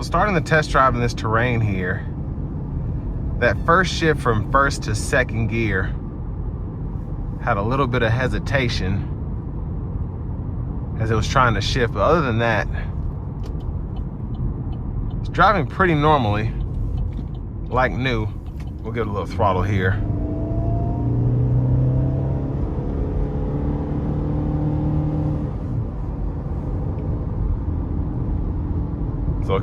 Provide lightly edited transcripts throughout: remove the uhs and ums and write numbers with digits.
Starting the test drive in this terrain here, that first shift from first to second gear had a little bit of hesitation as it was trying to shift, but other than that, it's driving pretty normally, like new. We'll give it a little throttle here. So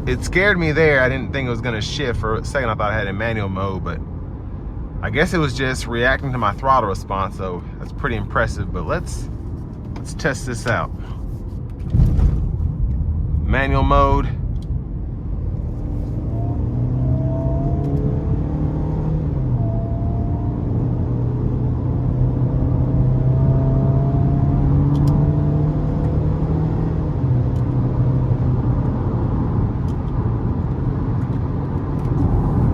it scared me there. I didn't think it was gonna shift. For a second I thought I had it in manual mode, but I guess it was just reacting to my throttle response, so that's pretty impressive. But let's test this out. Manual mode.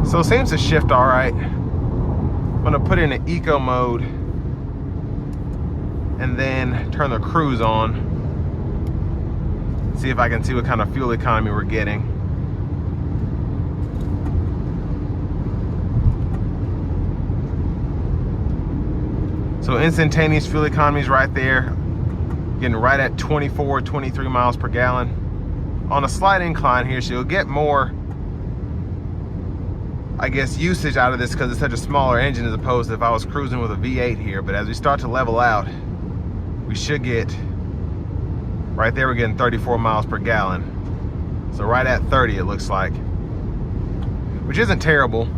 So it seems to shift all right. I'm gonna put it in an eco mode and then turn the cruise on. See if I can see what kind of fuel economy we're getting. So instantaneous fuel economy is right there. Getting right at 24, 23 miles per gallon. On a slight incline here, so you'll get more, I guess, usage out of this because it's such a smaller engine as opposed to if I was cruising with a V8 here. But as we start to level out, we should get, right there we're getting 34 miles per gallon. So right at 30 it looks like, which isn't terrible,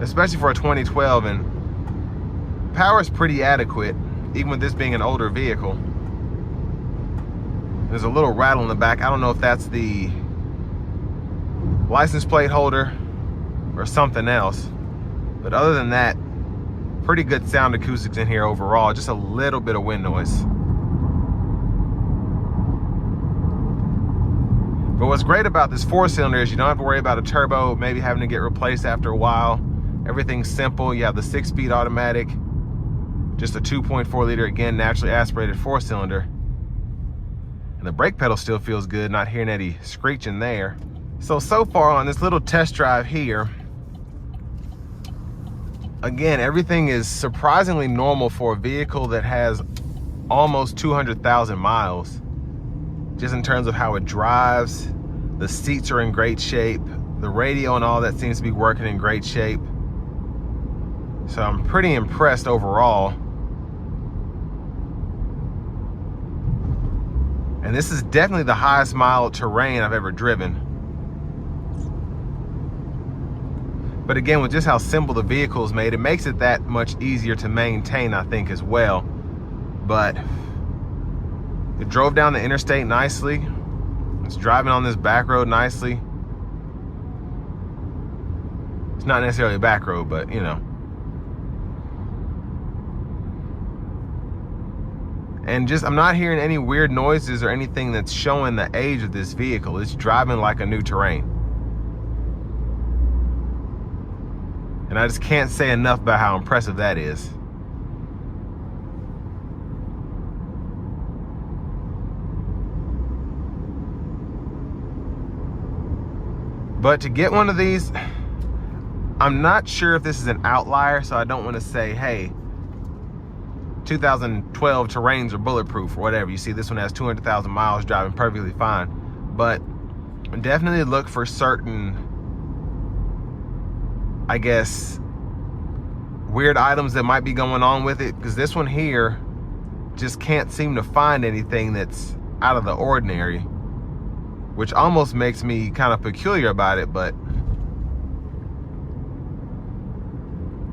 especially for a 2012, and power is pretty adequate, even with this being an older vehicle. There's a little rattle in the back. I don't know if that's the license plate holder or something else, but other than that, pretty good sound acoustics in here overall. Just a little bit of wind noise. But what's great about this 4-cylinder is you don't have to worry about a turbo maybe having to get replaced after a while. Everything's simple. You have the 6-speed automatic, just a 2.4 liter, again, naturally aspirated 4-cylinder, and the brake pedal still feels good, not hearing any screeching there. So far on this little test drive here, again, everything is surprisingly normal for a vehicle that has almost 200,000 miles. Just in terms of how it drives, the seats are in great shape, the radio and all that seems to be working in great shape. So I'm pretty impressed overall. And this is definitely the highest mile terrain I've ever driven. But again, with just how simple the vehicle is made, it makes it that much easier to maintain, I think, as well. But it drove down the interstate nicely. It's driving on this back road nicely. It's not necessarily a back road, but you know. And just, I'm not hearing any weird noises or anything that's showing the age of this vehicle. It's driving like a new terrain. And I just can't say enough about how impressive that is. But to get one of these, I'm not sure if this is an outlier, so I don't want to say, hey, 2012 terrains are bulletproof or whatever. You see this one has 200,000 miles, driving perfectly fine. But definitely look for certain, I guess, weird items that might be going on with it, because this one here just can't seem to find anything that's out of the ordinary, which almost makes me kind of peculiar about it. But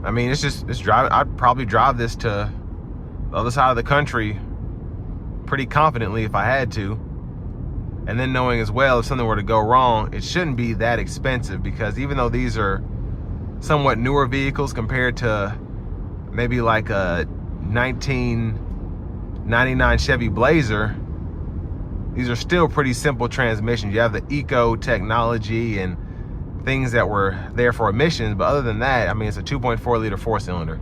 I mean, it's driving. I'd probably drive this to the other side of the country pretty confidently if I had to. And then knowing as well, if something were to go wrong, it shouldn't be that expensive, because even though these are somewhat newer vehicles compared to maybe like a 1999 Chevy Blazer, these are still pretty simple transmissions. You have the eco technology and things that were there for emissions, but other than that, I mean, it's a 2.4 liter 4-cylinder,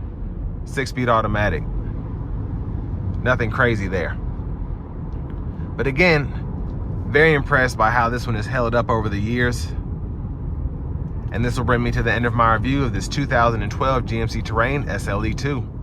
6-speed automatic. Nothing crazy there. But again, Very impressed by how this one has held up over the years. And this will bring me to the end of my review of this 2012 GMC Terrain SLE2.